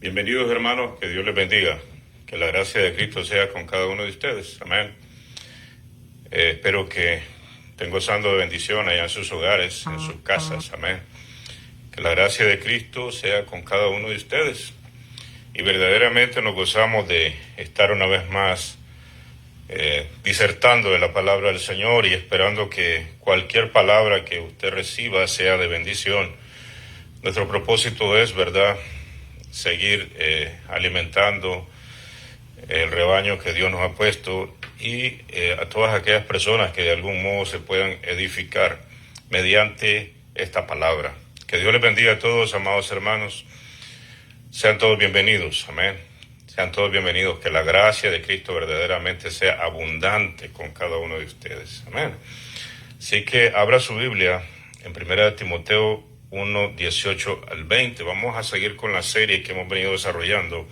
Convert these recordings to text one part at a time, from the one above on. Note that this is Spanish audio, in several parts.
Bienvenidos hermanos, que Dios les bendiga, que la gracia de Cristo sea con cada uno de ustedes, amén. Espero que estén gozando de bendición allá en sus hogares, en sus casas, amén. Que la gracia de Cristo sea con cada uno de ustedes y verdaderamente nos gozamos de estar una vez más disertando de la palabra del Señor y esperando que cualquier palabra que usted reciba sea de bendición. Nuestro propósito es, ¿verdad?, seguir alimentando el rebaño que Dios nos ha puesto y a todas aquellas personas que de algún modo se puedan edificar mediante esta palabra. Que Dios les bendiga a todos, amados hermanos. Sean todos bienvenidos, amén. Sean todos bienvenidos. Que la gracia de Cristo verdaderamente sea abundante con cada uno de ustedes, amén. Así que abra su Biblia en 1 Timoteo 1, 18 al 20. Vamos a seguir con la serie que hemos venido desarrollando.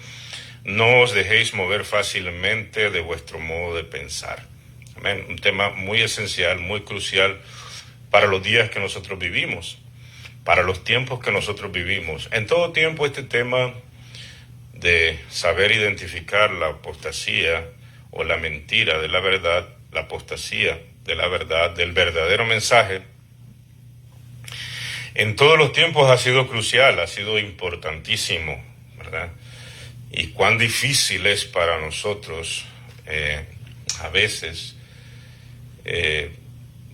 No os dejéis mover fácilmente de vuestro modo de pensar. Amén. Un tema muy esencial, muy crucial para los días que nosotros vivimos, para los tiempos que nosotros vivimos. En todo tiempo este tema de saber identificar la apostasía o la mentira de la verdad, la apostasía de la verdad, del verdadero mensaje, en todos los tiempos ha sido crucial, ha sido importantísimo, ¿verdad? Y cuán difícil es para nosotros a veces,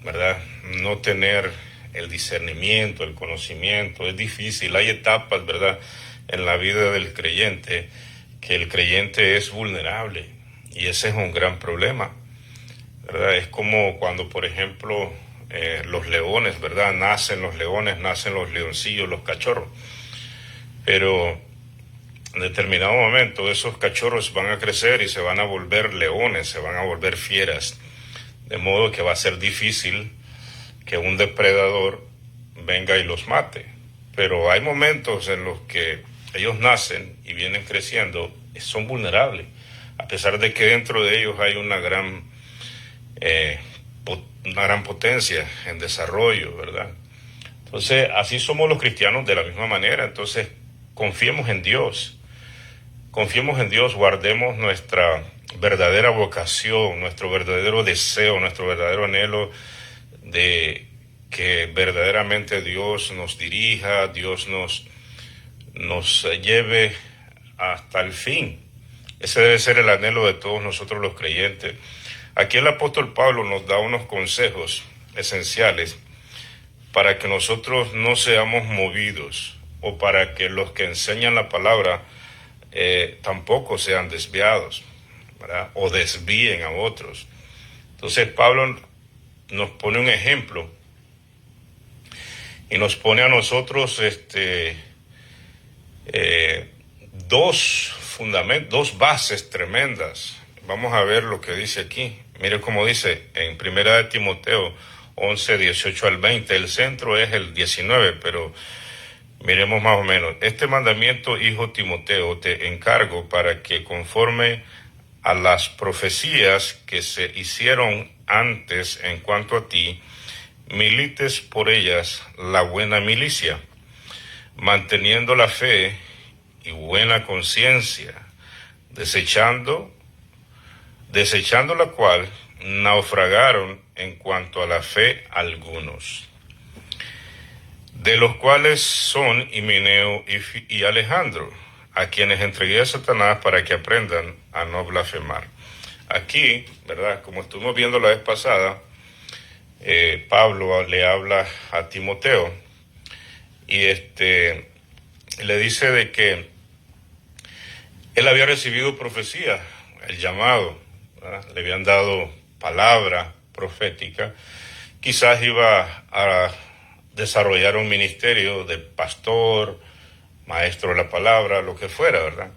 ¿verdad?, no tener el discernimiento, el conocimiento. Es difícil, hay etapas, ¿verdad?, en la vida del creyente que el creyente es vulnerable y ese es un gran problema, ¿verdad? Es como cuando, por ejemplo, los leones, ¿verdad? Nacen los leones, nacen los leoncillos, los cachorros. Pero en determinado momento esos cachorros van a crecer y se van a volver leones, se van a volver fieras. De modo que va a ser difícil que un depredador venga y los mate. Pero hay momentos en los que ellos nacen y vienen creciendo, son vulnerables. A pesar de que dentro de ellos hay una gran potencia en desarrollo, ¿verdad? Entonces, así somos los cristianos de la misma manera. Entonces, confiemos en Dios, guardemos nuestra verdadera vocación, nuestro verdadero deseo, nuestro verdadero anhelo de que verdaderamente Dios nos dirija, Dios nos lleve hasta el fin. Ese debe ser el anhelo de todos nosotros los creyentes. Aquí el apóstol Pablo nos da unos consejos esenciales para que nosotros no seamos movidos o para que los que enseñan la palabra tampoco sean desviados, ¿verdad?, o desvíen a otros. Entonces Pablo nos pone un ejemplo y nos pone a nosotros dos bases tremendas. Vamos a ver lo que dice aquí. Mire cómo dice en 1 Timoteo 11, 18 al 20. El centro es el 19, pero miremos más o menos. Este mandamiento, hijo Timoteo, te encargo para que conforme a las profecías que se hicieron antes en cuanto a ti, milites por ellas la buena milicia, manteniendo la fe y buena conciencia, desechando la cual naufragaron en cuanto a la fe algunos, de los cuales son Himeneo y Alejandro, a quienes entregué a Satanás para que aprendan a no blasfemar. Aquí, ¿verdad?, como estuvimos viendo la vez pasada, Pablo le habla a Timoteo y le dice de que él había recibido profecía, el llamado, ¿verdad?, le habían dado palabra profética, quizás iba a desarrollar un ministerio de pastor, maestro de la palabra, lo que fuera, ¿verdad?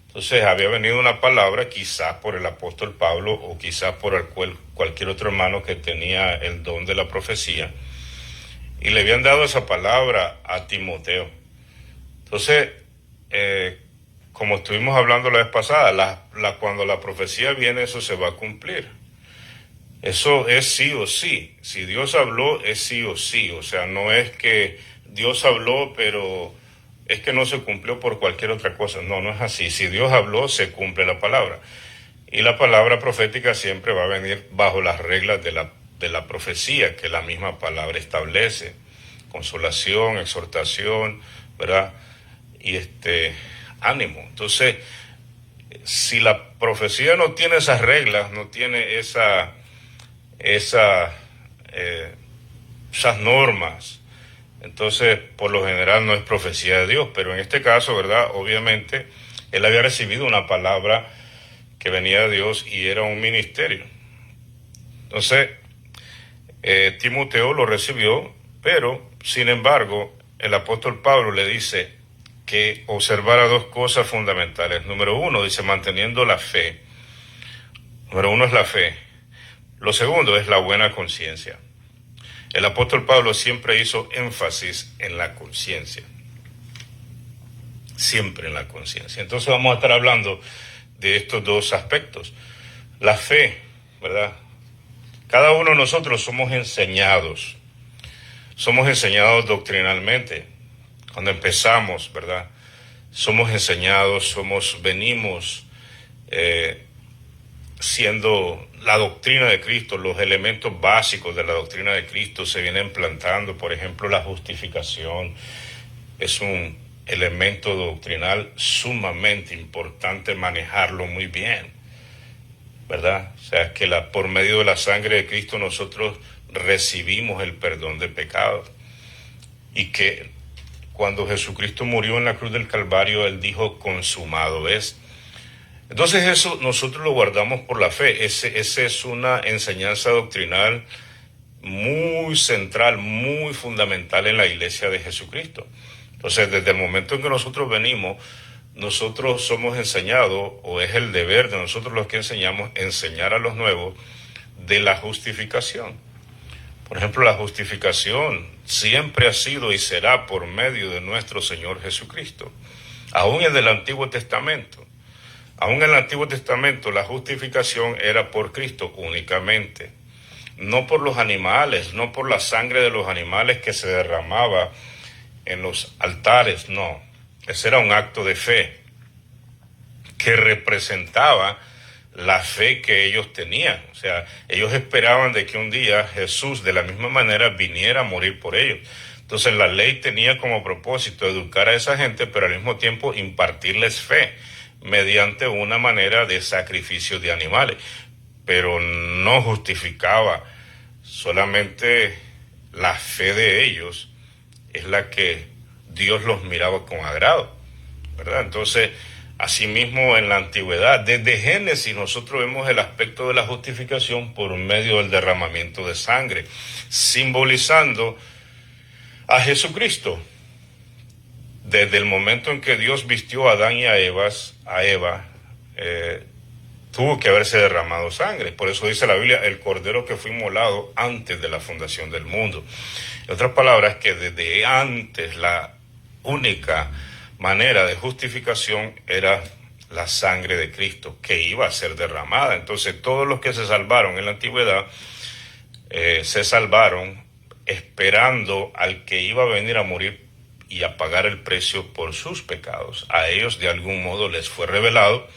Entonces había venido una palabra, quizás por el apóstol Pablo o quizás por cualquier otro hermano que tenía el don de la profecía, y le habían dado esa palabra a Timoteo. Entonces, como estuvimos hablando la vez pasada, cuando la profecía viene, eso se va a cumplir. Eso es sí o sí. Si Dios habló, es sí o sí. O sea, no es que Dios habló, pero es que no se cumplió por cualquier otra cosa. No, no es así. Si Dios habló, se cumple la palabra. Y la palabra profética siempre va a venir bajo las reglas de la profecía que la misma palabra establece. Consolación, exhortación, ¿verdad? Y ánimo. Entonces, si la profecía no tiene esas reglas, no tiene esas normas, entonces por lo general no es profecía de Dios. Pero en este caso, ¿verdad? Obviamente, él había recibido una palabra que venía de Dios y era un ministerio. Entonces, Timoteo lo recibió, pero sin embargo, el apóstol Pablo le dice que observara dos cosas fundamentales. Número uno, dice, manteniendo la fe. Número uno es la fe. Lo segundo es la buena conciencia. El apóstol Pablo siempre hizo énfasis en la conciencia. Siempre en la conciencia. Entonces vamos a estar hablando de estos dos aspectos. La fe, ¿verdad? Cada uno de nosotros somos enseñados doctrinalmente. Cuando empezamos, ¿verdad? Somos enseñados, venimos siendo la doctrina de Cristo, los elementos básicos de la doctrina de Cristo se vienen plantando. Por ejemplo, la justificación es un elemento doctrinal sumamente importante manejarlo muy bien, ¿verdad? O sea, que por medio de la sangre de Cristo nosotros recibimos el perdón de pecados y que cuando Jesucristo murió en la cruz del Calvario, Él dijo, consumado es. Entonces eso nosotros lo guardamos por la fe. Ese es una enseñanza doctrinal muy central, muy fundamental en la iglesia de Jesucristo. Entonces, desde el momento en que nosotros venimos, nosotros somos enseñados, o es el deber de nosotros los que enseñamos, enseñar a los nuevos de la justificación. Por ejemplo, la justificación siempre ha sido y será por medio de nuestro Señor Jesucristo. Aún en el Antiguo Testamento. Aún en el Antiguo Testamento la justificación era por Cristo únicamente. No por los animales, no por la sangre de los animales que se derramaba en los altares, no. Ese era un acto de fe que representaba la fe que ellos tenían. O sea, ellos esperaban de que un día Jesús de la misma manera viniera a morir por ellos. Entonces la ley tenía como propósito educar a esa gente, pero al mismo tiempo impartirles fe mediante una manera de sacrificio de animales. Pero no justificaba, solamente la fe de ellos es la que Dios los miraba con agrado, ¿verdad? Entonces, asimismo en la antigüedad, desde Génesis nosotros vemos el aspecto de la justificación por medio del derramamiento de sangre, simbolizando a Jesucristo. Desde el momento en que Dios vistió a Adán y a Eva, tuvo que haberse derramado sangre. Por eso dice la Biblia, el cordero que fue inmolado antes de la fundación del mundo. En otras palabras, que desde antes la única manera de justificación era la sangre de Cristo, que iba a ser derramada. Entonces todos los que se salvaron en la antigüedad, se salvaron esperando al que iba a venir a morir y a pagar el precio por sus pecados. A ellos de algún modo les fue revelado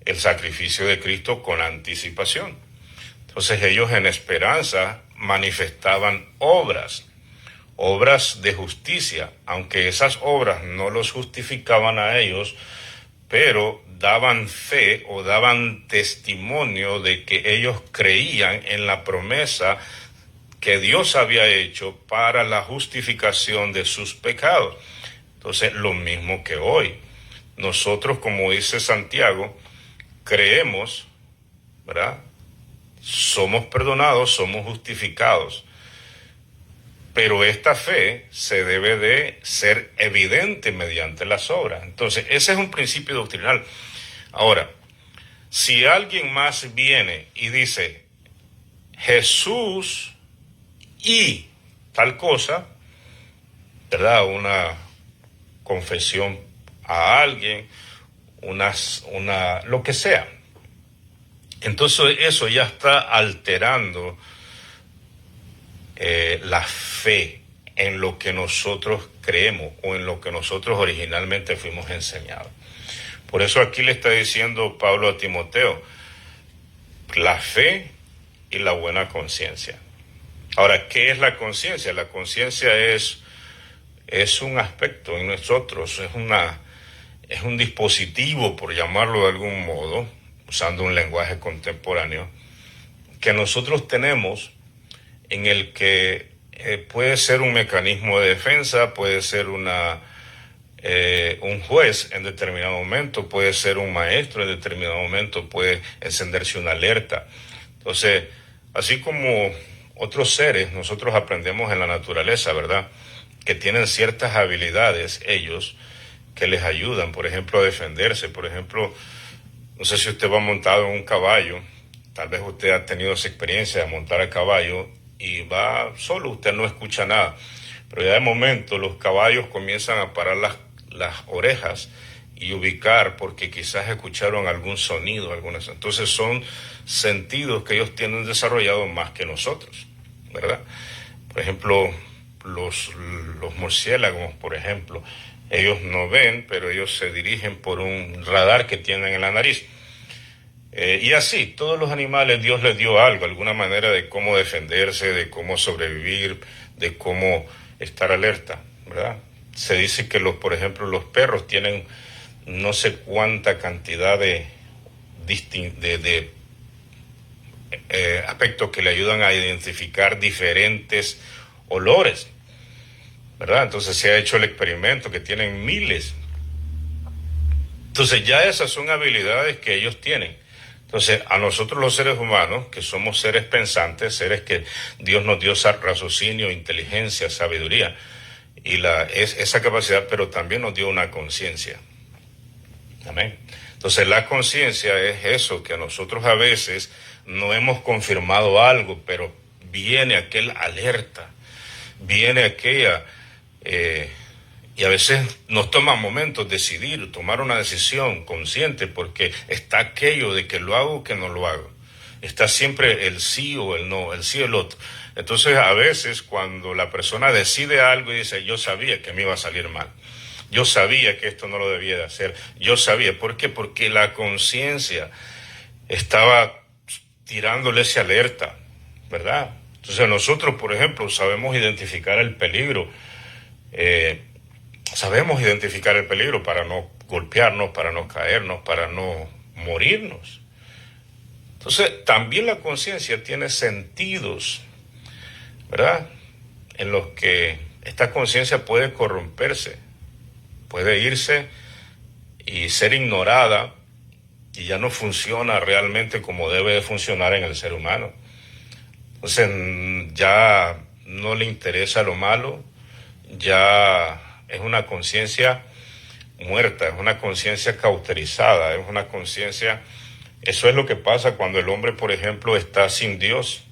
el sacrificio de Cristo con anticipación. Entonces ellos en esperanza manifestaban obras de justicia, aunque esas obras no los justificaban a ellos, pero daban fe o daban testimonio de que ellos creían en la promesa que Dios había hecho para la justificación de sus pecados. Entonces, lo mismo que hoy. Nosotros, como dice Santiago, creemos, ¿verdad? Somos perdonados, somos justificados. Pero esta fe se debe de ser evidente mediante las obras. Entonces, ese es un principio doctrinal. Ahora, si alguien más viene y dice, Jesús y tal cosa, ¿verdad? Una confesión a alguien, lo que sea. Entonces eso ya está alterando la fe en lo que nosotros creemos o en lo que nosotros originalmente fuimos enseñados. Por eso aquí le está diciendo Pablo a Timoteo, la fe y la buena conciencia. Ahora, ¿qué es la conciencia? La conciencia es un aspecto en nosotros, es un dispositivo, por llamarlo de algún modo, usando un lenguaje contemporáneo, que nosotros tenemos en el que puede ser un mecanismo de defensa, puede ser un juez en determinado momento, puede ser un maestro en determinado momento, puede encenderse una alerta. Entonces, así como otros seres, nosotros aprendemos en la naturaleza, ¿verdad?, que tienen ciertas habilidades ellos que les ayudan, por ejemplo, a defenderse. Por ejemplo, no sé si usted va montado en un caballo, tal vez usted ha tenido esa experiencia de montar a caballo y va solo, usted no escucha nada, pero ya de momento los caballos comienzan a parar las orejas y ubicar porque quizás escucharon algún sonido, entonces son sentidos que ellos tienen desarrollados más que nosotros, ¿verdad? Por ejemplo, los murciélagos, por ejemplo, ellos no ven, pero ellos se dirigen por un radar que tienen en la nariz. Y así, todos los animales Dios les dio algo, alguna manera de cómo defenderse, de cómo sobrevivir, de cómo estar alerta, ¿verdad? Se dice que por ejemplo, los perros tienen no sé cuánta cantidad de aspectos que le ayudan a identificar diferentes olores, ¿verdad? Entonces se ha hecho el experimento que tienen miles. Entonces ya esas son habilidades que ellos tienen. Entonces a nosotros los seres humanos, que somos seres pensantes, seres que Dios nos dio raciocinio, inteligencia, sabiduría, y esa capacidad, pero también nos dio una conciencia. Amén. Entonces la conciencia es eso, que a nosotros a veces no hemos confirmado algo, pero viene aquel alerta, viene aquella, y a veces nos toma momentos decidir, tomar una decisión consciente, porque está aquello de que lo hago o que no lo hago. Está siempre el sí o el no, el sí o el otro. Entonces a veces cuando la persona decide algo y dice, yo sabía que me iba a salir mal, yo sabía que esto no lo debía de hacer, yo sabía, ¿por qué? Porque la conciencia estaba tirándole esa alerta, ¿verdad? Entonces nosotros, por ejemplo, sabemos identificar el peligro, para no golpearnos, para no caernos, para no morirnos. Entonces también la conciencia tiene sentidos, ¿verdad?, en los que esta conciencia puede corromperse, puede irse y ser ignorada y ya no funciona realmente como debe de funcionar en el ser humano. Entonces ya no le interesa lo malo, ya es una conciencia muerta, es una conciencia cauterizada, es una conciencia... Eso es lo que pasa cuando el hombre, por ejemplo, está sin Dios.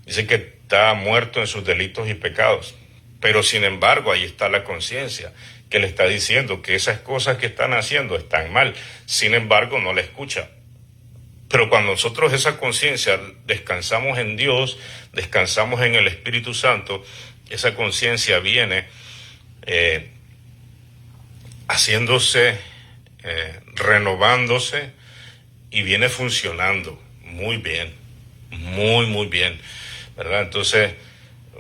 Dice que está muerto en sus delitos y pecados, pero sin embargo ahí está la conciencia que le está diciendo que esas cosas que están haciendo están mal, sin embargo no la escucha. Pero cuando nosotros esa conciencia descansamos en Dios, descansamos en el Espíritu Santo, esa conciencia viene haciéndose, renovándose y viene funcionando muy bien, muy bien, ¿verdad? Entonces,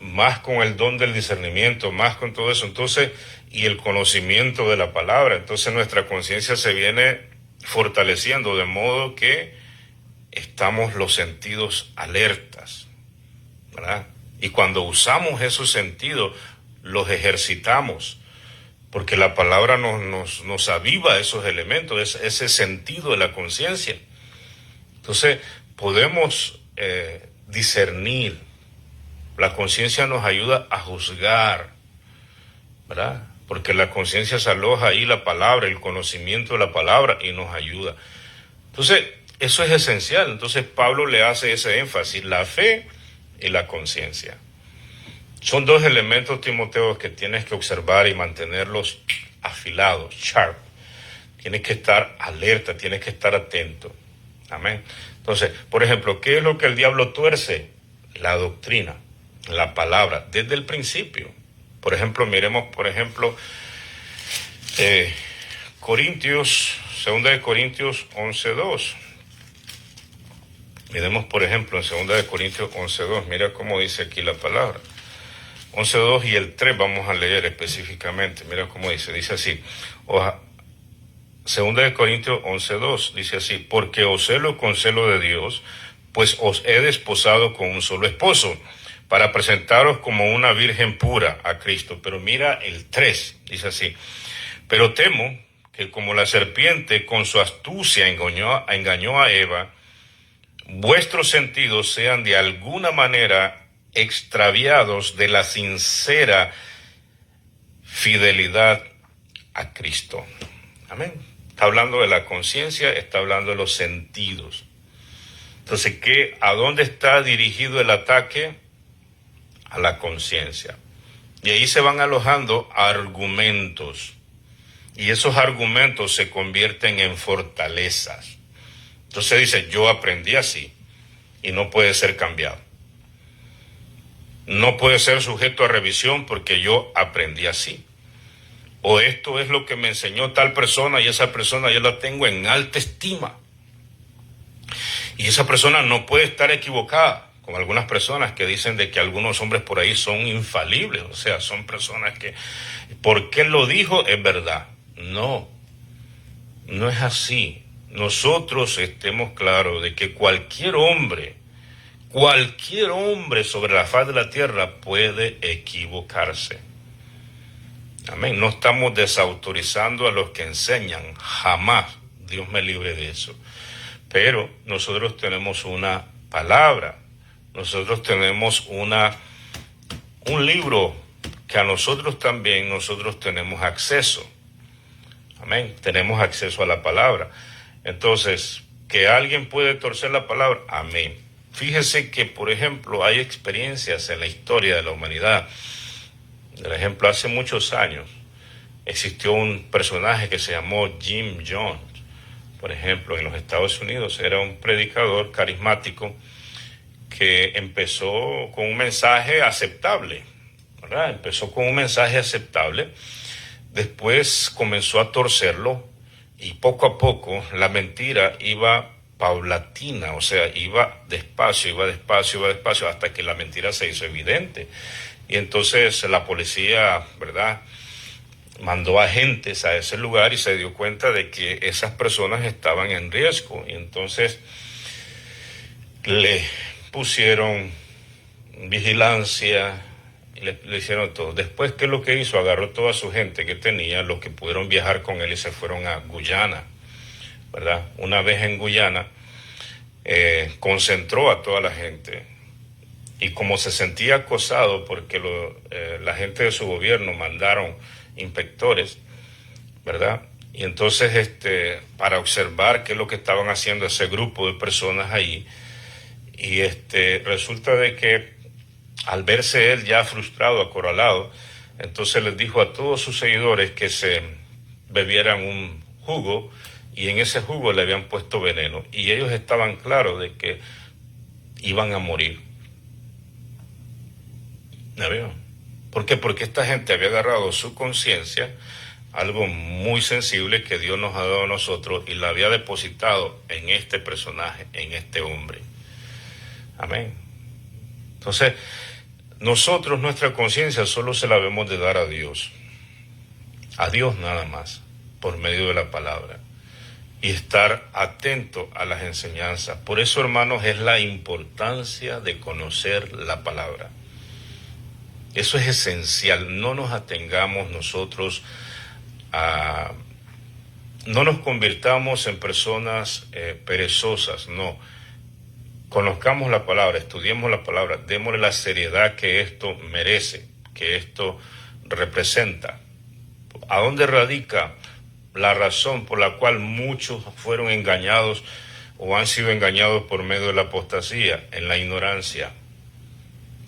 más con el don del discernimiento, más con todo eso, entonces, y el conocimiento de la palabra, entonces nuestra conciencia se viene fortaleciendo de modo que estamos los sentidos alertas, ¿verdad? Y cuando usamos esos sentidos, los ejercitamos, porque la palabra nos aviva esos elementos, ese sentido de la conciencia. Entonces, podemos discernir. La conciencia nos ayuda a juzgar, ¿verdad? Porque la conciencia se aloja ahí la palabra, el conocimiento de la palabra, y nos ayuda. Entonces, eso es esencial. Entonces, Pablo le hace ese énfasis, la fe y la conciencia. Son dos elementos, Timoteo, que tienes que observar y mantenerlos afilados, sharp. Tienes que estar alerta, tienes que estar atento. Amén. Entonces, por ejemplo, ¿qué es lo que el diablo tuerce? La doctrina, la palabra, desde el principio. Por ejemplo, miremos, Corintios, 2 de Corintios 11:2. Miremos, por ejemplo, en 2 de Corintios 11:2. Mira cómo dice aquí la palabra. 11:2 y el 3 vamos a leer específicamente. Mira cómo dice. Dice así. 2 de Corintios 11:2 dice así: porque os celo con celo de Dios, pues os he desposado con un solo esposo, para presentaros como una virgen pura a Cristo. Pero mira el 3, dice así: pero temo que como la serpiente con su astucia engañó a Eva, vuestros sentidos sean de alguna manera extraviados de la sincera fidelidad a Cristo. Amén. Está hablando de la conciencia, está hablando de los sentidos. Entonces, ¿a dónde está dirigido el ataque? A la conciencia. Y ahí se van alojando argumentos. Y esos argumentos se convierten en fortalezas. Entonces dice, yo aprendí así y no puede ser cambiado. No puede ser sujeto a revisión porque yo aprendí así. O esto es lo que me enseñó tal persona y esa persona yo la tengo en alta estima. Y esa persona no puede estar equivocada, como algunas personas que dicen de que algunos hombres por ahí son infalibles. O sea, son personas que, porque él lo dijo, es verdad. No, no es así. Nosotros estemos claros de que cualquier hombre sobre la faz de la tierra puede equivocarse. Amén. No estamos desautorizando a los que enseñan, jamás. Dios me libre de eso. Pero nosotros tenemos una palabra, nosotros tenemos un libro que a nosotros también tenemos acceso. Amén. Tenemos acceso a la palabra. Entonces, que alguien puede torcer la palabra, amén. Fíjese que, por ejemplo, hay experiencias en la historia de la humanidad. Por ejemplo, hace muchos años existió un personaje que se llamó Jim Jones. Por ejemplo, en los Estados Unidos era un predicador carismático que empezó con un mensaje aceptable, ¿verdad? Empezó con un mensaje aceptable, después comenzó a torcerlo y poco a poco la mentira iba paulatina, o sea, iba despacio, hasta que la mentira se hizo evidente. Y entonces la policía, ¿verdad?, mandó agentes a ese lugar y se dio cuenta de que esas personas estaban en riesgo. Y entonces le pusieron vigilancia y le hicieron todo. Después, ¿qué es lo que hizo? Agarró toda su gente que tenía, los que pudieron viajar con él, y se fueron a Guyana, ¿verdad? Una vez en Guyana, concentró a toda la gente. Y como se sentía acosado porque la gente de su gobierno mandaron inspectores, ¿verdad? Y entonces para observar qué es lo que estaban haciendo ese grupo de personas ahí, y resulta de que al verse él ya frustrado, acorralado, entonces les dijo a todos sus seguidores que se bebieran un jugo, y en ese jugo le habían puesto veneno, y ellos estaban claros de que iban a morir. ¿Ya vieron? ¿Por qué? Porque esta gente había agarrado su conciencia, algo muy sensible que Dios nos ha dado a nosotros, y la había depositado en este personaje, en este hombre. Amén. Entonces, nosotros nuestra conciencia solo se la debemos de dar a Dios nada más, por medio de la palabra, y estar atento a las enseñanzas. Por eso, hermanos, es la importancia de conocer la palabra. Eso es esencial. No nos atengamos nosotros no nos convirtamos en personas perezosas, no. Conozcamos la palabra, estudiemos la palabra, démosle la seriedad que esto merece, que esto representa. ¿A dónde radica la razón por la cual muchos fueron engañados o han sido engañados por medio de la apostasía? En la ignorancia.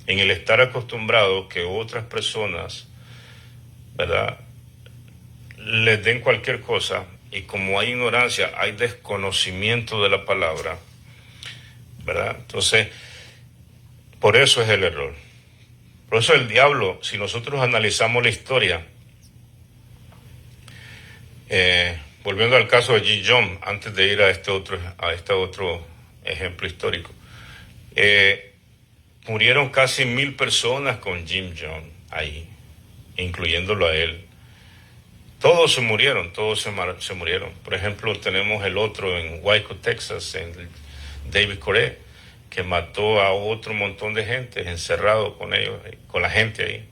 En el estar acostumbrado que otras personas, ¿verdad?, les den cualquier cosa, y como hay ignorancia, hay desconocimiento de la palabra, ¿verdad? Entonces, por eso es el error. Por eso el diablo, si nosotros analizamos la historia, volviendo al caso de Jim Jones, antes de ir a este otro ejemplo histórico, murieron casi 1000 personas con Jim Jones ahí, incluyéndolo a él. Todos se murieron. Por ejemplo, tenemos el otro en Waco, Texas, en David Corey, que mató a otro montón de gente, encerrado con ellos, con la gente ahí,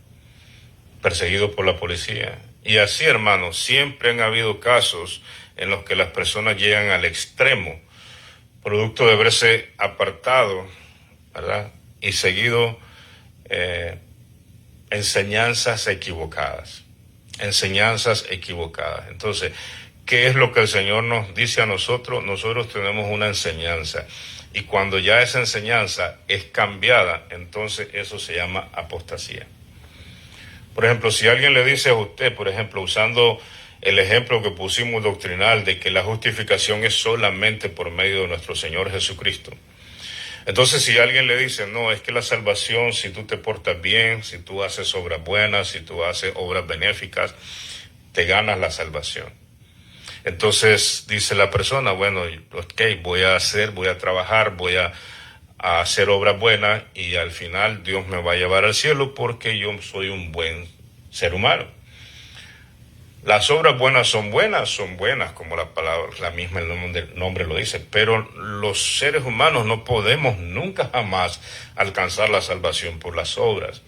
perseguido por la policía. Y así, hermanos, siempre han habido casos en los que las personas llegan al extremo, producto de haberse apartado, ¿verdad? Y seguido enseñanzas equivocadas. Entonces, ¿qué es lo que el Señor nos dice a nosotros? Nosotros tenemos una enseñanza. Y cuando ya esa enseñanza es cambiada, entonces eso se llama apostasía. Por ejemplo, si alguien le dice a usted, por ejemplo, usando el ejemplo que pusimos doctrinal de que la justificación es solamente por medio de nuestro Señor Jesucristo. Entonces, si alguien le dice, no, es que la salvación, si tú te portas bien, si tú haces obras buenas, si tú haces obras benéficas, te ganas la salvación. Entonces dice la persona, bueno, ok, voy a trabajar, voy a hacer obras buenas y al final Dios me va a llevar al cielo porque yo soy un buen ser humano. Las obras buenas, como la palabra, la misma el nombre lo dice, pero los seres humanos no podemos nunca jamás alcanzar la salvación por las obras.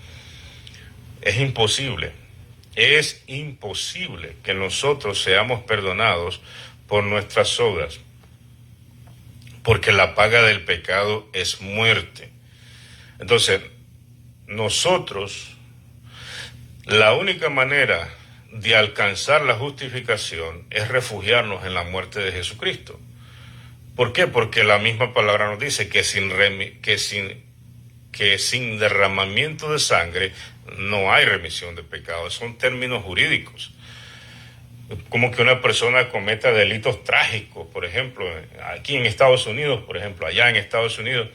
Es imposible que nosotros seamos perdonados por nuestras obras, porque la paga del pecado es muerte. Entonces, nosotros, la única manera de alcanzar la justificación es refugiarnos en la muerte de Jesucristo. ¿Por qué? Porque la misma palabra nos dice que sin derramamiento de sangre no hay remisión de pecados. Son términos jurídicos. Como que una persona cometa delitos trágicos, por ejemplo, aquí en Estados Unidos, por ejemplo, allá en Estados Unidos,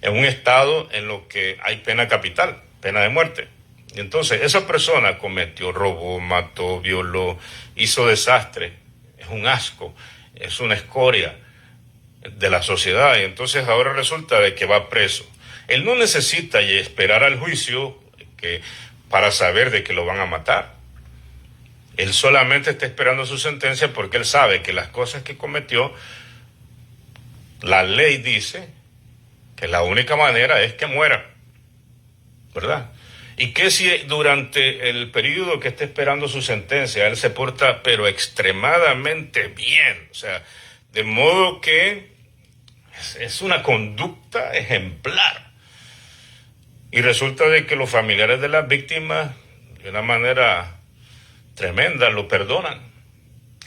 en un estado en lo que hay pena capital, pena de muerte. Y entonces esa persona cometió, robó, mató, violó, hizo desastre, es un asco, es una escoria de la sociedad y entonces ahora resulta de que va preso. Él no necesita esperar al juicio para saber de que lo van a matar. Él solamente está esperando su sentencia porque él sabe que las cosas que cometió, la ley dice que la única manera es que muera, ¿verdad? Y que si durante el periodo que esté esperando su sentencia, él se porta pero extremadamente bien, o sea, de modo que es una conducta ejemplar. Y resulta de que los familiares de las víctimas, de una manera tremenda, lo perdonan.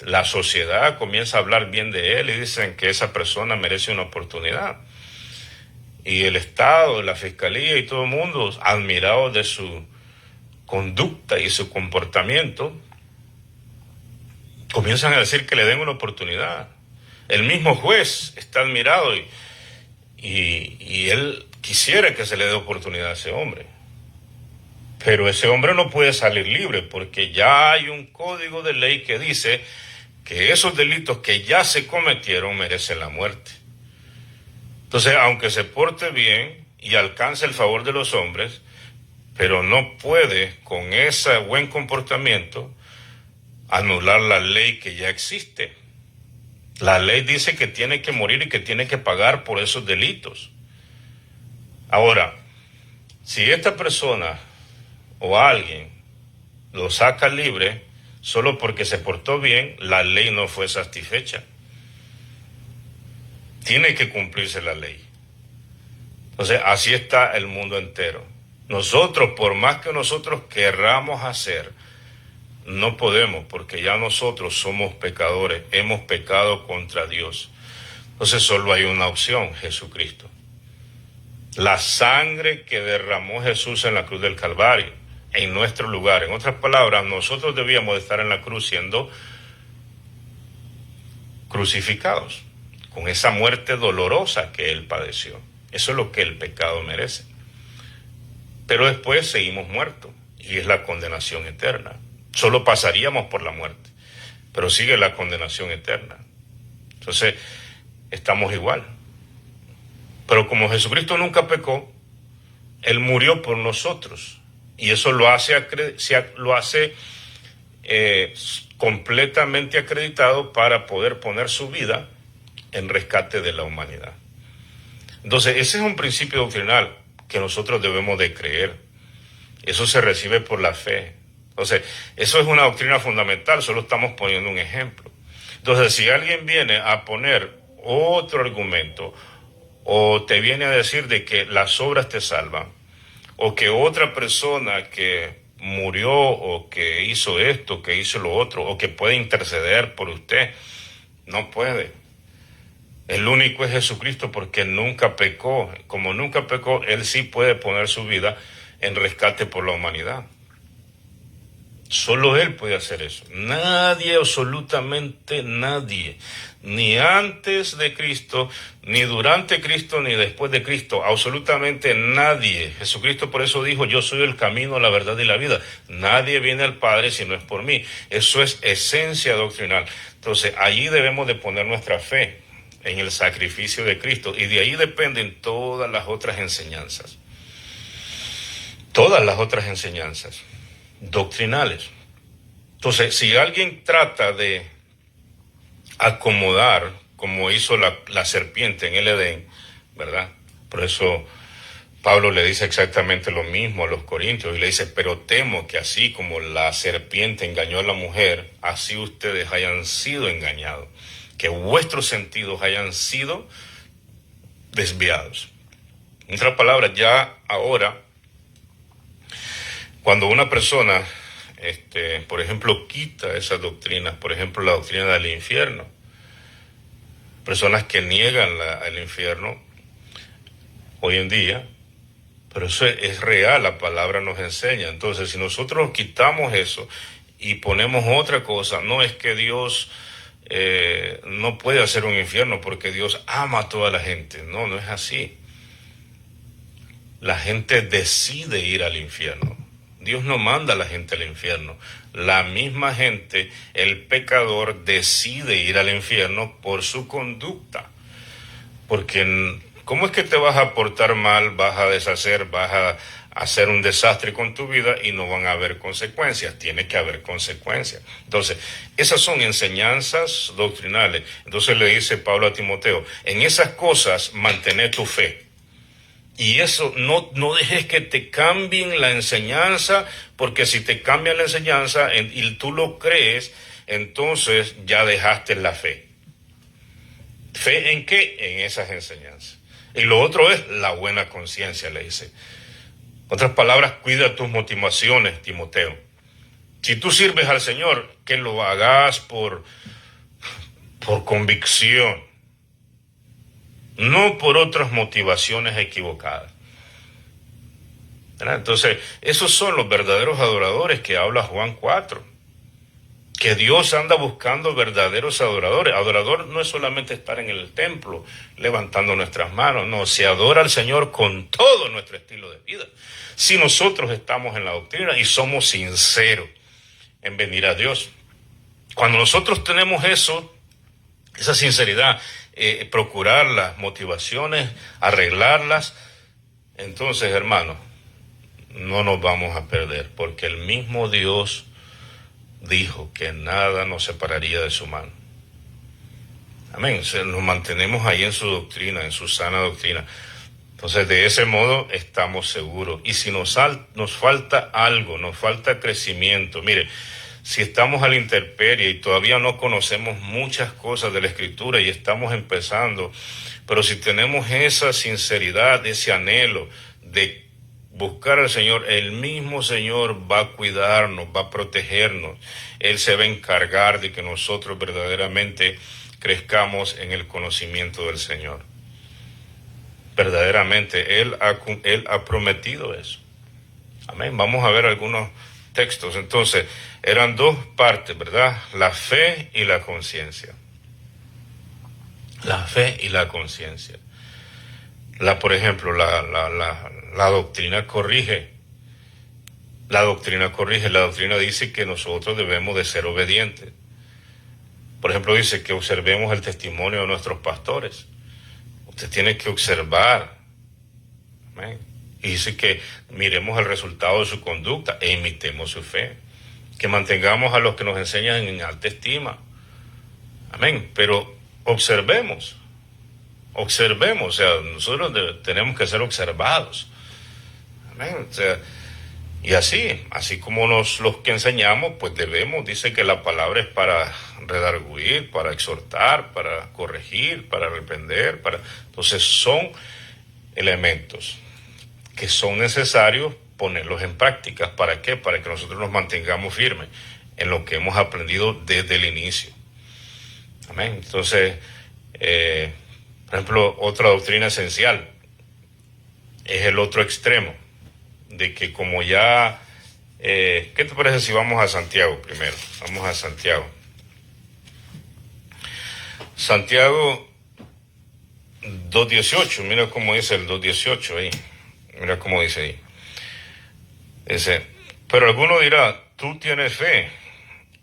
La sociedad comienza a hablar bien de él y dicen que esa persona merece una oportunidad. Y el Estado, la Fiscalía y todo el mundo, admirados de su conducta y su comportamiento, comienzan a decir que le den una oportunidad. El mismo juez está admirado y él quisiera que se le dé oportunidad a ese hombre. Pero ese hombre no puede salir libre porque ya hay un código de ley que dice que esos delitos que ya se cometieron merecen la muerte. Entonces, aunque se porte bien y alcance el favor de los hombres, pero no puede con ese buen comportamiento anular la ley que ya existe. La ley dice que tiene que morir y que tiene que pagar por esos delitos. Ahora, si esta persona o alguien lo saca libre solo porque se portó bien, la ley no fue satisfecha. Tiene que cumplirse la ley. Entonces, así está el mundo entero. Nosotros, por más que nosotros querramos hacer, no podemos, porque ya nosotros somos pecadores, hemos pecado contra Dios. Entonces, solo hay una opción, Jesucristo. La sangre que derramó Jesús en la cruz del Calvario, en nuestro lugar. En otras palabras, nosotros debíamos de estar en la cruz siendo crucificados, con esa muerte dolorosa que Él padeció. Eso es lo que el pecado merece. pero después seguimos muertos y es la condenación eterna. Solo pasaríamos por la muerte, pero sigue la condenación eterna. Entonces, estamos igual. Pero como Jesucristo nunca pecó, Él murió por nosotros. Y eso lo hace completamente acreditado para poder poner su vida en rescate de la humanidad. Entonces, ese es un principio doctrinal que nosotros debemos de creer. Eso se recibe por la fe. Entonces, eso es una doctrina fundamental, solo estamos poniendo un ejemplo. Entonces, si alguien viene a poner otro argumento o te viene a decir de que las obras te salvan, o que otra persona que murió o que hizo esto, que hizo lo otro, o que puede interceder por usted, no puede. El único es Jesucristo porque nunca pecó. Como nunca pecó, Él sí puede poner su vida en rescate por la humanidad. Solo Él puede hacer eso. Nadie, absolutamente nadie, ni antes de Cristo, ni durante Cristo, ni después de Cristo, absolutamente nadie. Jesucristo por eso dijo, yo soy el camino, la verdad y la vida. Nadie viene al Padre si no es por mí. Eso es esencia doctrinal. Entonces, allí debemos de poner nuestra fe en el sacrificio de Cristo, y de ahí dependen todas las otras enseñanzas. Todas las otras enseñanzas doctrinales. Entonces, si alguien trata de acomodar, como hizo la serpiente en el Edén, ¿verdad? Por eso Pablo le dice exactamente lo mismo a los corintios, y le dice, pero temo que así como la serpiente engañó a la mujer, así ustedes hayan sido engañados, que vuestros sentidos hayan sido desviados. En otras palabras, ya ahora, cuando una persona, por ejemplo, quita esas doctrinas, por ejemplo, la doctrina del infierno, personas que niegan el infierno hoy en día, pero eso es real, la palabra nos enseña. Entonces, si nosotros quitamos eso y ponemos otra cosa, no es que Dios no puede hacer un infierno porque Dios ama a toda la gente. No, no es así. La gente decide ir al infierno. Dios no manda a la gente al infierno. La misma gente, el pecador, decide ir al infierno por su conducta. Porque ¿cómo es que te vas a portar mal, vas a deshacer, vas a hacer un desastre con tu vida y no van a haber consecuencias? Tiene que haber consecuencias. Entonces, esas son enseñanzas doctrinales. Entonces le dice Pablo a Timoteo, en esas cosas mantén tu fe. Y eso, no dejes que te cambien la enseñanza, porque si te cambian la enseñanza y tú lo crees, entonces ya dejaste la fe. ¿Fe en qué? En esas enseñanzas. Y lo otro es la buena conciencia, le dice. Otras palabras, cuida tus motivaciones, Timoteo. Si tú sirves al Señor, que lo hagas por convicción, no por otras motivaciones equivocadas. ¿Verdad? Entonces, esos son los verdaderos adoradores que habla Juan 4. Que Dios anda buscando verdaderos adoradores. Adorador no es solamente estar en el templo levantando nuestras manos, no, se adora al Señor con todo nuestro estilo de vida. Si nosotros estamos en la doctrina y somos sinceros en venir a Dios. Cuando nosotros tenemos eso, esa sinceridad, procurar las motivaciones, arreglarlas, entonces, hermanos, no nos vamos a perder, porque el mismo Dios dijo que nada nos separaría de su mano. Amén. Nos mantenemos ahí en su doctrina, en su sana doctrina. Entonces, de ese modo estamos seguros. Y si nos falta algo, nos falta crecimiento, mire, si estamos a la intemperie y todavía no conocemos muchas cosas de la Escritura y estamos empezando, pero si tenemos esa sinceridad, ese anhelo de buscar al Señor, el mismo Señor va a cuidarnos, va a protegernos. Él se va a encargar de que nosotros verdaderamente crezcamos en el conocimiento del Señor. Verdaderamente, Él ha prometido eso. Amén. Vamos a ver algunos textos. Entonces, eran dos partes, ¿verdad? La fe y la conciencia. La fe y la conciencia. Por ejemplo, la doctrina corrige La doctrina corrige, la doctrina dice que nosotros debemos de ser obedientes. Por ejemplo, dice que observemos el testimonio de nuestros pastores. Usted tiene que observar. Amén. Y dice que miremos el resultado de su conducta e imitemos su fe. Que mantengamos a los que nos enseñan en alta estima. Amén. Pero observemos. Observemos. O sea, nosotros tenemos que ser observados. Amén. O sea, y así como los que enseñamos, pues debemos, dice que la palabra es para redarguir, para exhortar, para corregir, para reprender, entonces son elementos que son necesarios ponerlos en práctica. ¿Para qué? Para que nosotros nos mantengamos firmes en lo que hemos aprendido desde el inicio. Amén. Entonces, por ejemplo, otra doctrina esencial es el otro extremo, de que como ya, ¿qué te parece si vamos a Santiago primero? Vamos a Santiago. Santiago 2.18, mira cómo dice el 2.18 ahí. Mira cómo dice ahí. Dice, pero alguno dirá, tú tienes fe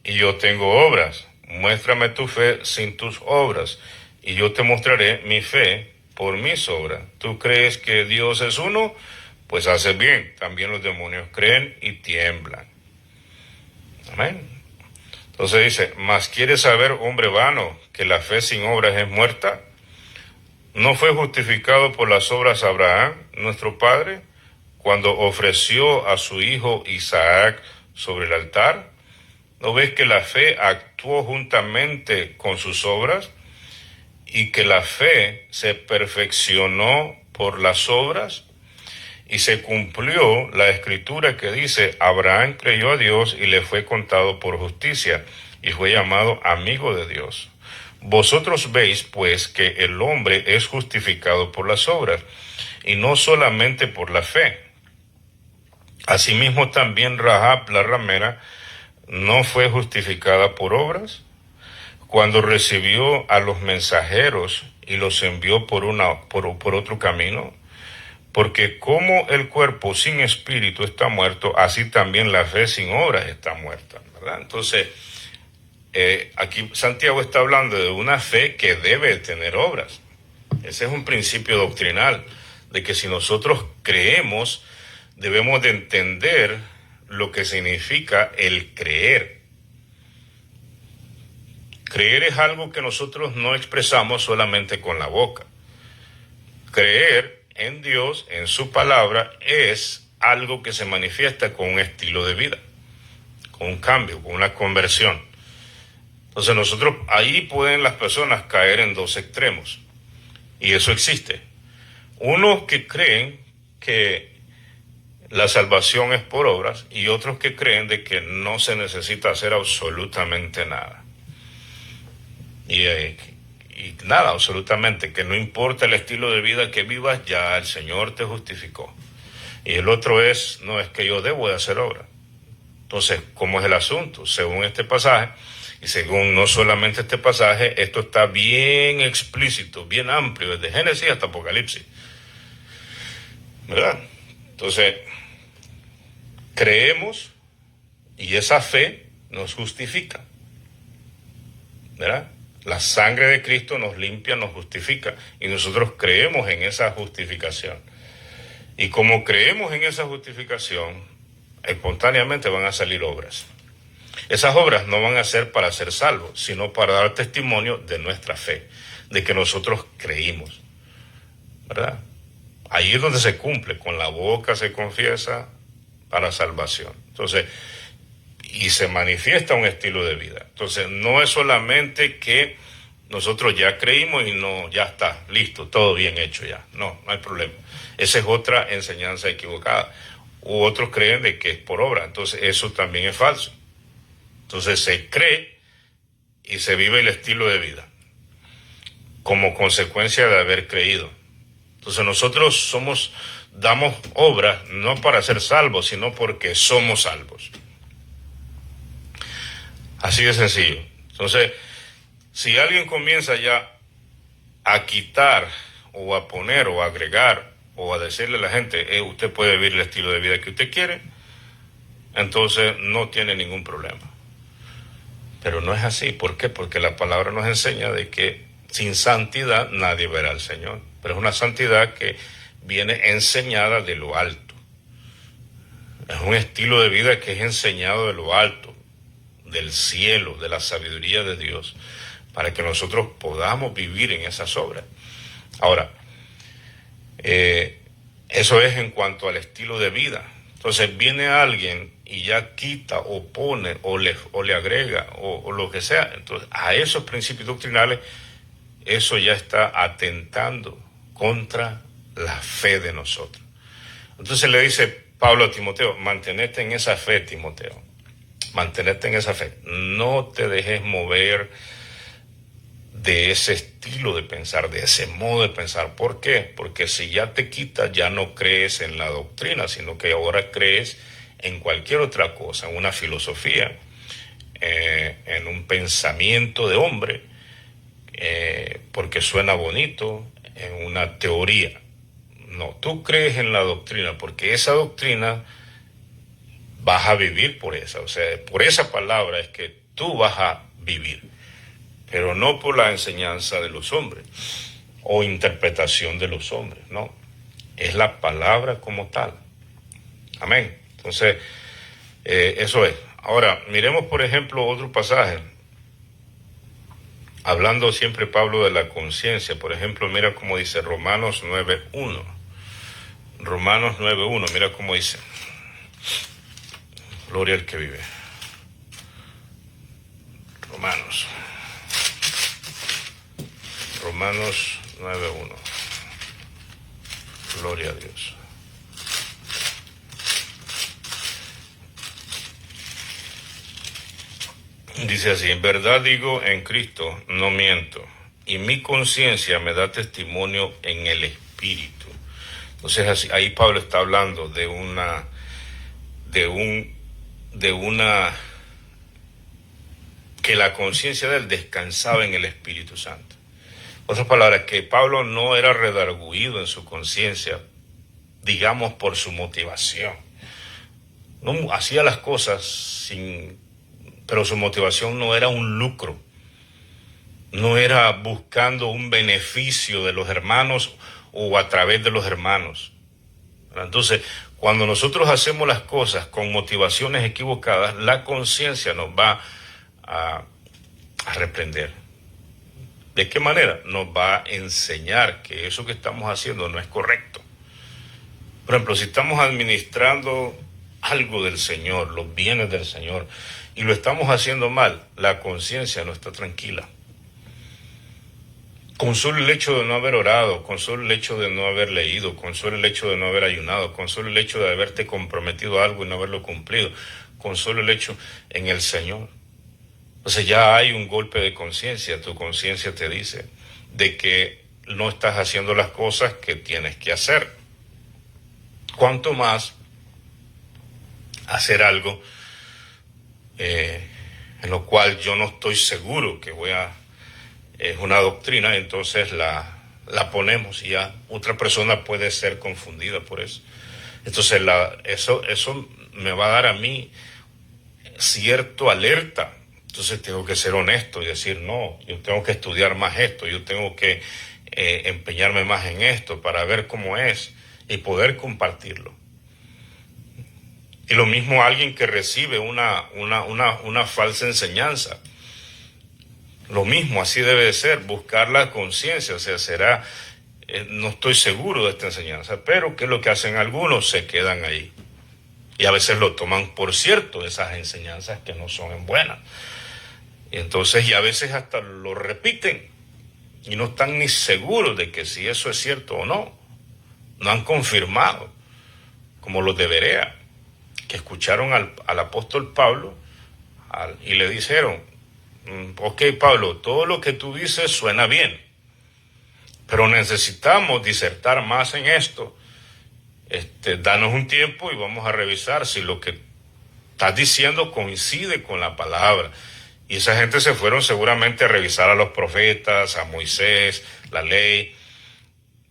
y yo tengo obras. Muéstrame tu fe sin tus obras y yo te mostraré mi fe por mis obras. ¿Tú crees que Dios es uno? Pues haces bien. También los demonios creen y tiemblan. Amén. Entonces dice, ¿mas quieres saber, hombre vano, que la fe sin obras es muerta? ¿No fue justificado por las obras Abraham, nuestro padre, cuando ofreció a su hijo Isaac sobre el altar? ¿No ves que la fe actuó juntamente con sus obras y que la fe se perfeccionó por las obras? Y se cumplió la escritura que dice, Abraham creyó a Dios y le fue contado por justicia y fue llamado amigo de Dios. Vosotros veis, pues, que el hombre es justificado por las obras y no solamente por la fe. Asimismo también Rahab la ramera no fue justificada por obras cuando recibió a los mensajeros y los envió por otro camino. Porque como el cuerpo sin espíritu está muerto, así también la fe sin obras está muerta, ¿verdad? Entonces, aquí Santiago está hablando de una fe que debe tener obras. Ese es un principio doctrinal, de que si nosotros creemos, debemos de entender lo que significa el creer. Creer es algo que nosotros no expresamos solamente con la boca. Creer en Dios, en su palabra, es algo que se manifiesta con un estilo de vida, con un cambio, con una conversión. Entonces nosotros, ahí pueden las personas caer en dos extremos, y eso existe. Unos que creen que la salvación es por obras, y otros que creen de que no se necesita hacer absolutamente nada. Y nada, absolutamente, que no importa el estilo de vida que vivas, ya el Señor te justificó. Y el otro es, no es que yo debo de hacer obra. Entonces, ¿cómo es el asunto? Según este pasaje, y según no solamente este pasaje, esto está bien explícito, bien amplio, desde Génesis hasta Apocalipsis. ¿Verdad? Entonces, creemos y esa fe nos justifica. ¿Verdad? La sangre de Cristo nos limpia, nos justifica, y nosotros creemos en esa justificación. Y como creemos en esa justificación, espontáneamente van a salir obras. Esas obras no van a ser para ser salvos, sino para dar testimonio de nuestra fe, de que nosotros creímos, ¿verdad? Ahí es donde se cumple, con la boca se confiesa para salvación. Entonces, y se manifiesta un estilo de vida. Entonces, no es solamente que nosotros ya creímos y no, ya está, listo, todo bien hecho ya. No, no hay problema. Esa es otra enseñanza equivocada. U otros creen de que es por obra. Entonces, eso también es falso. Entonces, se cree y se vive el estilo de vida como consecuencia de haber creído. Entonces, nosotros damos obras no para ser salvos, sino porque somos salvos. Así de sencillo. Entonces, si alguien comienza ya a quitar o a poner o a agregar o a decirle a la gente, usted puede vivir el estilo de vida que usted quiere, entonces no tiene ningún problema. Pero no es así. ¿Por qué? Porque la palabra nos enseña de que sin santidad nadie verá al Señor. Pero es una santidad que viene enseñada de lo alto. Es un estilo de vida que es enseñado de lo alto, del cielo, de la sabiduría de Dios, para que nosotros podamos vivir en esas obras. Ahora, eso es en cuanto al estilo de vida. Entonces viene alguien y ya quita o pone o le agrega o lo que sea. Entonces a esos principios doctrinales, eso ya está atentando contra la fe de nosotros. Entonces le dice Pablo a Timoteo, mantenete en esa fe, Timoteo. Mantenerte en esa fe. No te dejes mover de ese estilo de pensar, de ese modo de pensar. ¿Por qué? Porque si ya te quitas, ya no crees en la doctrina, sino que ahora crees en cualquier otra cosa, en una filosofía, en un pensamiento de hombre, porque suena bonito, en una teoría. No, tú crees en la doctrina, porque esa doctrina vas a vivir por esa, o sea, por esa palabra es que tú vas a vivir, pero no por la enseñanza de los hombres o interpretación de los hombres, no, es la palabra como tal. Amén. Entonces, eso es. Ahora, miremos por ejemplo otro pasaje, hablando siempre Pablo de la conciencia. Por ejemplo, mira cómo dice Romanos 9:1. Romanos 9:1, mira cómo dice. Gloria al que vive. Romanos 9:1. Gloria a Dios. Dice así, en verdad digo, en Cristo no miento, y mi conciencia me da testimonio en el Espíritu. Entonces así, ahí Pablo está hablando de una que la conciencia de él descansaba en el Espíritu Santo. Otras palabras, que Pablo no era redarguido en su conciencia, digamos, por su motivación. No hacía las cosas pero su motivación no era un lucro, no era buscando un beneficio de los hermanos o a través de los hermanos. Entonces, cuando nosotros hacemos las cosas con motivaciones equivocadas, la conciencia nos va a reprender. ¿De qué manera? Nos va a enseñar que eso que estamos haciendo no es correcto. Por ejemplo, si estamos administrando algo del Señor, los bienes del Señor, y lo estamos haciendo mal, la conciencia no está tranquila. Con solo el hecho de no haber orado, con solo el hecho de no haber leído, con solo el hecho de no haber ayunado, con solo el hecho de haberte comprometido a algo y no haberlo cumplido, con solo el hecho en el Señor. Entonces ya hay un golpe de conciencia. Tu conciencia te dice de que no estás haciendo las cosas que tienes que hacer. Cuanto más hacer algo en lo cual yo no estoy seguro que es una doctrina, entonces la ponemos y ya otra persona puede ser confundida por eso. Entonces eso me va a dar a mí cierto alerta. Entonces tengo que ser honesto y decir, no, yo tengo que estudiar más esto, yo tengo que empeñarme más en esto para ver cómo es y poder compartirlo. Y lo mismo alguien que recibe una falsa enseñanza. Lo mismo, así debe de ser, buscar la conciencia, o sea, no estoy seguro de esta enseñanza, pero ¿qué es lo que hacen algunos? Se quedan ahí. Y a veces lo toman por cierto, esas enseñanzas que no son buenas. Y entonces, y a veces hasta lo repiten y no están ni seguros de que si eso es cierto o no. No han confirmado, como los de Berea, que escucharon al apóstol Pablo y le dijeron, ok, Pablo, todo lo que tú dices suena bien, pero necesitamos disertar más en esto. Danos un tiempo y vamos a revisar si lo que estás diciendo coincide con la palabra. Y esa gente se fueron seguramente a revisar a los profetas, a Moisés, la ley,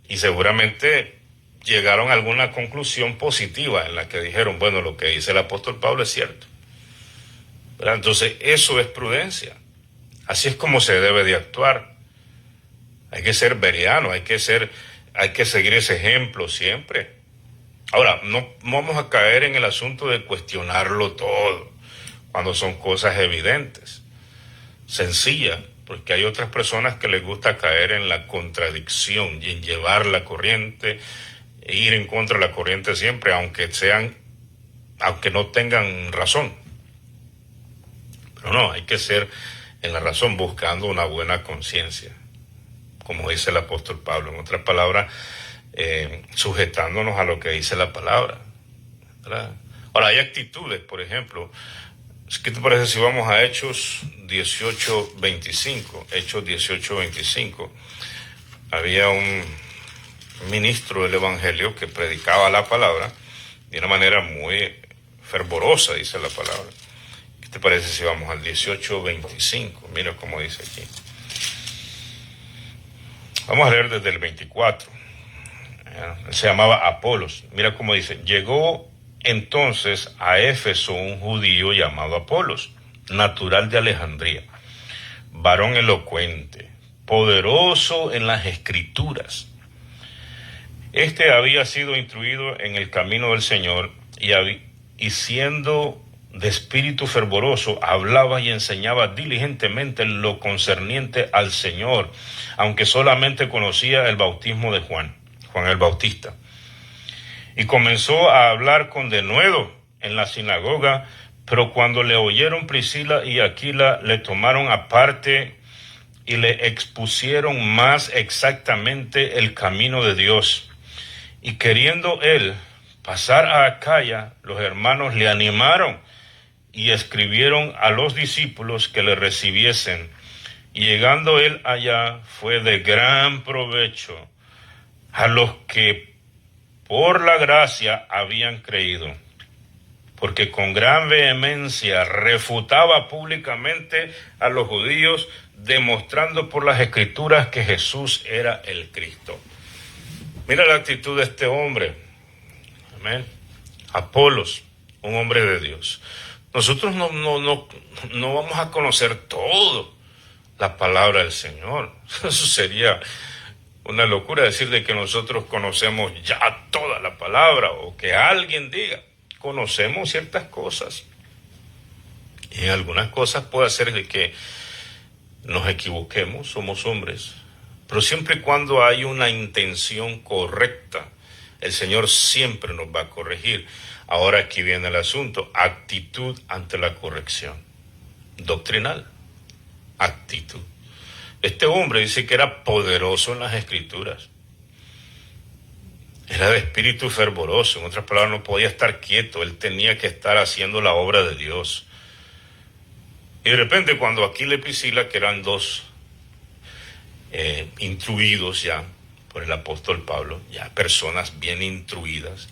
y seguramente llegaron a alguna conclusión positiva en la que dijeron, bueno, lo que dice el apóstol Pablo es cierto, ¿verdad? Entonces eso es prudencia. Así es como se debe de actuar. Hay que ser veriano, hay que seguir ese ejemplo siempre. Ahora, no vamos a caer en el asunto de cuestionarlo todo cuando son cosas evidentes, sencillas, porque hay otras personas que les gusta caer en la contradicción y en llevar la corriente e ir en contra de la corriente siempre, aunque no tengan razón. Pero no, hay que ser en la razón buscando una buena conciencia, como dice el apóstol Pablo, en otras palabras, sujetándonos a lo que dice la palabra, ¿verdad? Ahora, hay actitudes, por ejemplo, ¿qué te parece si vamos a Hechos 18:25? Hechos 18:25. Había un ministro del Evangelio que predicaba la palabra de una manera muy fervorosa, dice la palabra. ¿Qué te parece si vamos al 18:25? Mira cómo dice aquí. Vamos a leer desde el 24. Él se llamaba Apolos. Mira cómo dice: llegó entonces a Éfeso un judío llamado Apolos, natural de Alejandría, varón elocuente, poderoso en las escrituras. Este había sido instruido en el camino del Señor y siendo de espíritu fervoroso, hablaba y enseñaba diligentemente lo concerniente al Señor, aunque solamente conocía el bautismo de Juan el Bautista. Y comenzó a hablar con denuedo en la sinagoga, pero cuando le oyeron Priscila y Aquila, le tomaron aparte y le expusieron más exactamente el camino de Dios. Y queriendo él pasar a Acaya, los hermanos le animaron y escribieron a los discípulos que le recibiesen. Y llegando él allá, fue de gran provecho a los que por la gracia habían creído, porque con gran vehemencia refutaba públicamente a los judíos, demostrando por las escrituras que Jesús era el Cristo. Mira la actitud de este hombre. Amén. Apolos, un hombre de Dios. Nosotros no vamos a conocer todo la palabra del Señor. Eso sería una locura decir de que nosotros conocemos ya toda la palabra, o que alguien diga, conocemos ciertas cosas. Y en algunas cosas puede ser de que nos equivoquemos, somos hombres. Pero siempre y cuando hay una intención correcta, el Señor siempre nos va a corregir. Ahora aquí viene el asunto: actitud ante la corrección doctrinal. Actitud. Este hombre dice que era poderoso en las escrituras. Era de espíritu fervoroso. En otras palabras, no podía estar quieto. Él tenía que estar haciendo la obra de Dios. Y de repente, cuando Aquila y Priscila, que eran dos instruidos ya por el apóstol Pablo, ya personas bien instruidas,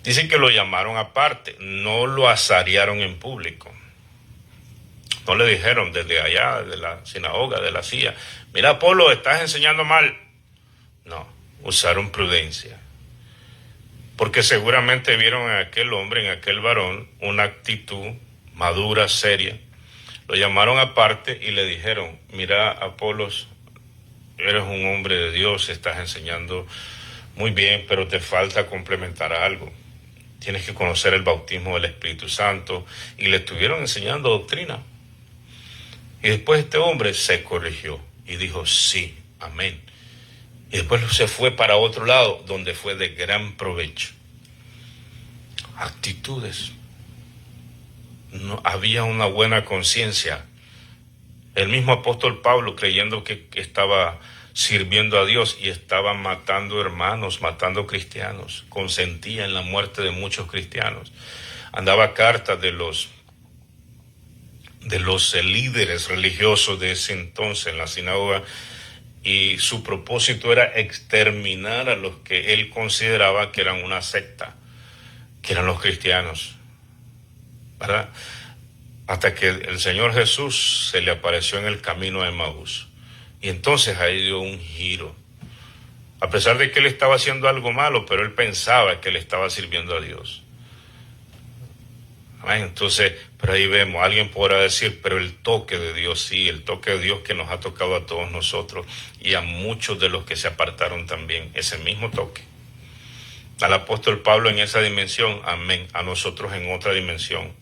dicen que lo llamaron aparte, no lo azarearon en público. No le dijeron desde allá, de la sinagoga, de la silla, mira, Apolo, estás enseñando mal. No, usaron prudencia. Porque seguramente vieron en aquel hombre, en aquel varón, una actitud madura, seria. Lo llamaron aparte y le dijeron: mira, Apolos, eres un hombre de Dios, estás enseñando muy bien, pero te falta complementar algo. Tienes que conocer el bautismo del Espíritu Santo. Y le estuvieron enseñando doctrina. Y después este hombre se corrigió y dijo: sí, amén. Y después se fue para otro lado, donde fue de gran provecho. Actitudes. No, había una buena conciencia. El mismo apóstol Pablo, creyendo que estaba sirviendo a Dios y estaba matando hermanos, matando cristianos, consentía en la muerte de muchos cristianos. Andaba cartas de los líderes religiosos de ese entonces en la sinagoga, y su propósito era exterminar a los que él consideraba que eran una secta, que eran los cristianos, ¿verdad? Hasta que el Señor Jesús se le apareció en el camino de Emaús, y entonces ahí dio un giro A pesar de que él estaba haciendo algo malo, pero él pensaba que le estaba sirviendo a Dios. Amén. Entonces, pero ahí vemos, alguien podrá decir, pero el toque de Dios, sí, el toque de Dios que nos ha tocado a todos nosotros y a muchos de los que se apartaron también, ese mismo toque. Al apóstol Pablo en esa dimensión, amén, a nosotros en otra dimensión,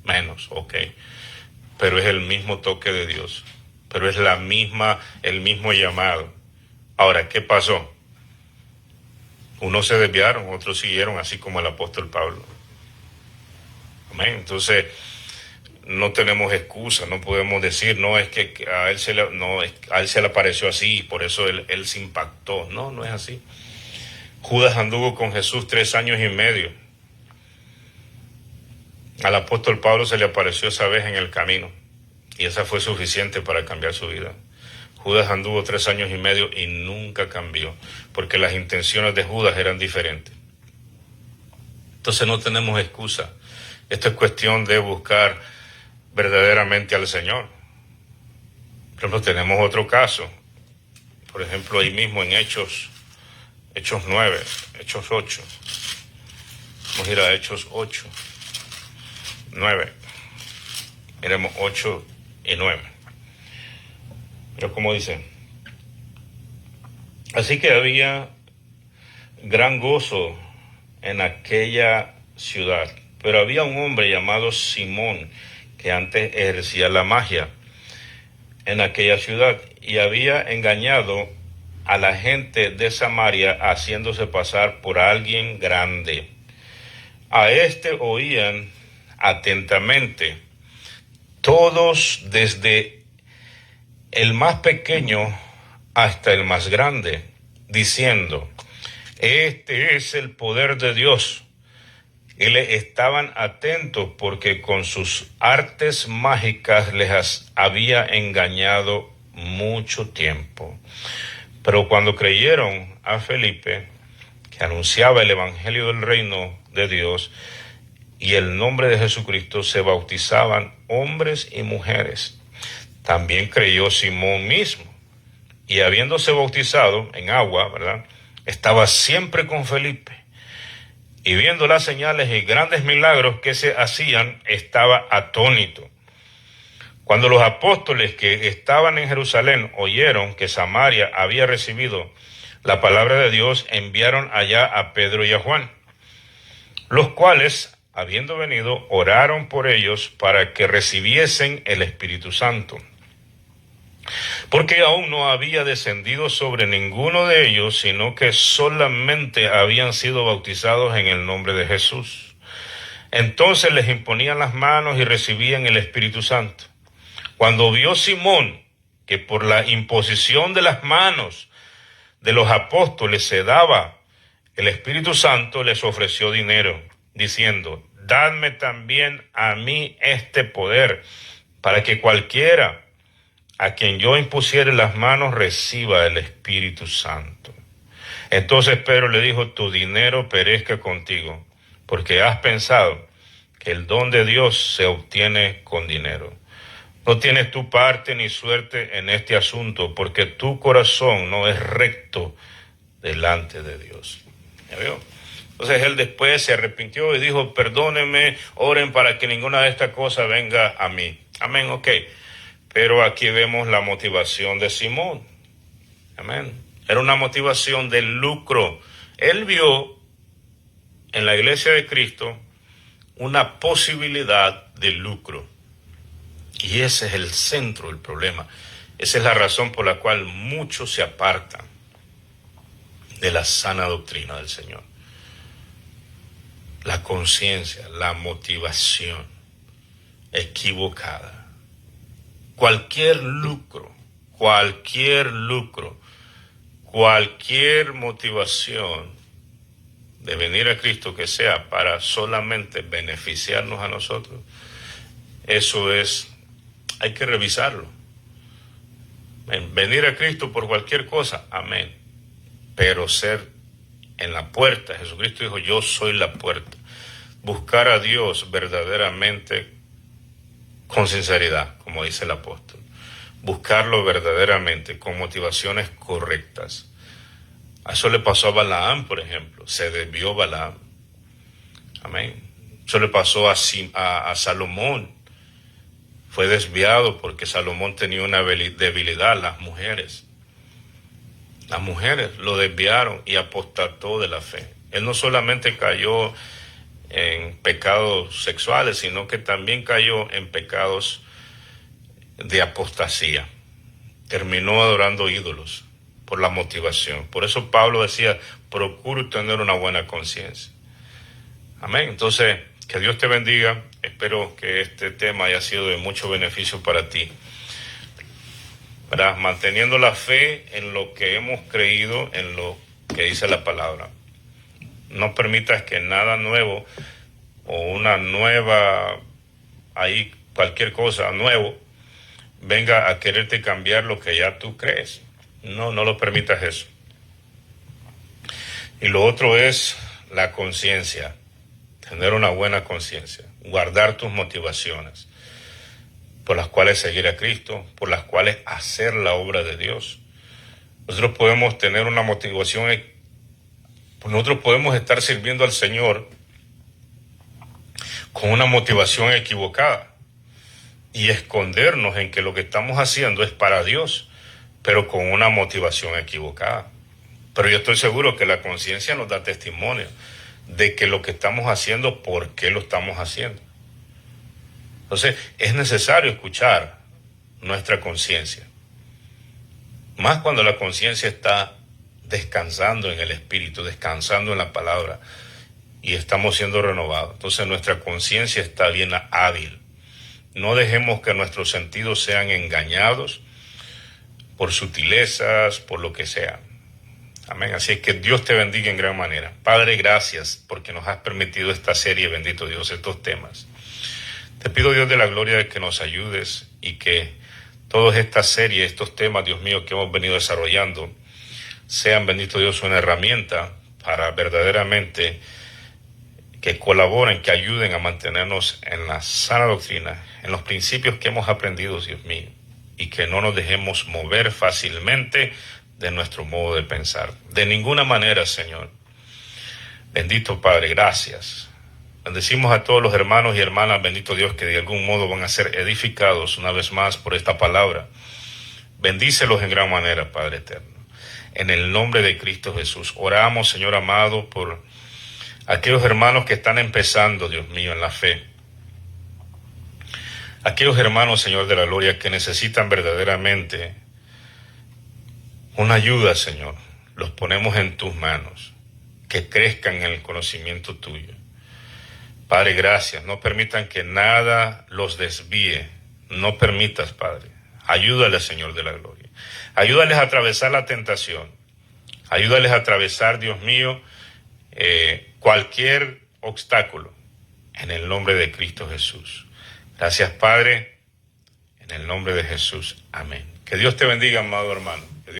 menos, ok, pero es el mismo toque de Dios, pero es el mismo llamado. Ahora, ¿qué pasó? Unos se desviaron, otros siguieron, así como el apóstol Pablo. Amén. Entonces, no tenemos excusa, no podemos decir, no, es que a él se le apareció así y por eso él se impactó. No, no es así. Judas anduvo con Jesús 3 años y medio. Al apóstol Pablo se le apareció esa vez en el camino y esa fue suficiente para cambiar su vida. Judas anduvo 3 años y medio y nunca cambió, porque las intenciones de Judas eran diferentes. Entonces no tenemos excusa. Esto es cuestión de buscar verdaderamente al Señor. Por ejemplo, tenemos otro caso. Por ejemplo, ahí mismo en Hechos 9, Hechos 8. Vamos a ir a Hechos 8, 9. Miremos 8 y 9. Mira cómo dice. Así que había gran gozo en aquella ciudad. Pero había un hombre llamado Simón que antes ejercía la magia en aquella ciudad y había engañado a la gente de Samaria haciéndose pasar por alguien grande. A este oían atentamente todos, desde el más pequeño hasta el más grande, diciendo: este es el poder de Dios. Y le estaban atentos porque con sus artes mágicas les había engañado mucho tiempo. Pero cuando creyeron a Felipe, que anunciaba el evangelio del reino de Dios y el nombre de Jesucristo, se bautizaban hombres y mujeres. También creyó Simón mismo, y habiéndose bautizado en agua, ¿verdad?, estaba siempre con Felipe. Y viendo las señales y grandes milagros que se hacían, estaba atónito. Cuando los apóstoles que estaban en Jerusalén oyeron que Samaria había recibido la palabra de Dios, enviaron allá a Pedro y a Juan, los cuales, habiendo venido, oraron por ellos para que recibiesen el Espíritu Santo, porque aún no había descendido sobre ninguno de ellos, sino que solamente habían sido bautizados en el nombre de Jesús. Entonces les imponían las manos y recibían el Espíritu Santo. Cuando vio Simón que por la imposición de las manos de los apóstoles se daba el Espíritu Santo, les ofreció dinero, diciendo: dadme también a mí este poder, para que cualquiera a quien yo impusiere las manos reciba el Espíritu Santo. Entonces Pedro le dijo: tu dinero perezca contigo, porque has pensado que el don de Dios se obtiene con dinero. No tienes tu parte ni suerte en este asunto, porque tu corazón no es recto delante de Dios. ¿Ya vio? Entonces él después se arrepintió y dijo: perdónenme, oren para que ninguna de estas cosas venga a mí. Amén, ok. Pero aquí vemos la motivación de Simón. Amén. Era una motivación de lucro. Él vio en la iglesia de Cristo una posibilidad de lucro. Y ese es el centro del problema. Esa es la razón por la cual muchos se apartan de la sana doctrina del Señor. La conciencia, la motivación equivocada. Cualquier lucro, cualquier motivación de venir a Cristo que sea para solamente beneficiarnos a nosotros, eso es, hay que revisarlo. Venir a Cristo por cualquier cosa, amén, pero ser en la puerta. Jesucristo dijo: yo soy la puerta. Buscar a Dios verdaderamente con sinceridad, como dice el apóstol. Buscarlo verdaderamente, con motivaciones correctas. Eso le pasó a Balaam, por ejemplo. Se desvió Balaam. Amén. Eso le pasó a Salomón. Fue desviado porque Salomón tenía una debilidad, las mujeres. Las mujeres lo desviaron y apostató de la fe. Él no solamente cayó en pecados sexuales, sino que también cayó en pecados de apostasía. Terminó adorando ídolos por la motivación. Por eso Pablo decía, procure tener una buena conciencia. Amén. Entonces, que Dios te bendiga. Espero que este tema haya sido de mucho beneficio para ti. ¿Verdad? Manteniendo la fe en lo que hemos creído, en lo que dice la palabra. No permitas que nada nuevo o una nueva, ahí cualquier cosa nuevo, venga a quererte cambiar lo que ya tú crees. No lo permitas eso. Y lo otro es la conciencia. Tener una buena conciencia. Guardar tus motivaciones por las cuales seguir a Cristo, por las cuales hacer la obra de Dios. Nosotros podemos tener una motivación, nosotros podemos estar sirviendo al Señor con una motivación equivocada y escondernos en que lo que estamos haciendo es para Dios, pero con una motivación equivocada. Pero yo estoy seguro que la conciencia nos da testimonio de que lo que estamos haciendo, ¿por qué lo estamos haciendo? Entonces, es necesario escuchar nuestra conciencia. Más cuando la conciencia está descansando en el Espíritu, descansando en la palabra, y estamos siendo renovados. Entonces, nuestra conciencia está bien hábil. No dejemos que nuestros sentidos sean engañados por sutilezas, por lo que sea. Amén. Así es que Dios te bendiga en gran manera. Padre, gracias porque nos has permitido esta serie, bendito Dios, estos temas. Te pido, Dios de la gloria, de que nos ayudes y que todas estas series, estos temas, Dios mío, que hemos venido desarrollando, sean, bendito Dios, una herramienta para verdaderamente que colaboren, que ayuden a mantenernos en la sana doctrina, en los principios que hemos aprendido, Dios mío, y que no nos dejemos mover fácilmente de nuestro modo de pensar. De ninguna manera, Señor. Bendito Padre, gracias. Bendecimos a todos los hermanos y hermanas, bendito Dios, que de algún modo van a ser edificados una vez más por esta palabra. Bendícelos en gran manera, Padre eterno. En el nombre de Cristo Jesús. Oramos, Señor amado, por aquellos hermanos que están empezando, Dios mío, en la fe. Aquellos hermanos, Señor de la gloria, que necesitan verdaderamente una ayuda, Señor. Los ponemos en tus manos. Que crezcan en el conocimiento tuyo. Padre, gracias. No permitan que nada los desvíe. No permitas, Padre. Ayúdales, Señor de la gloria. Ayúdales a atravesar la tentación. Ayúdales a atravesar, Dios mío, cualquier obstáculo. En el nombre de Cristo Jesús. Gracias, Padre. En el nombre de Jesús. Amén. Que Dios te bendiga, amado hermano.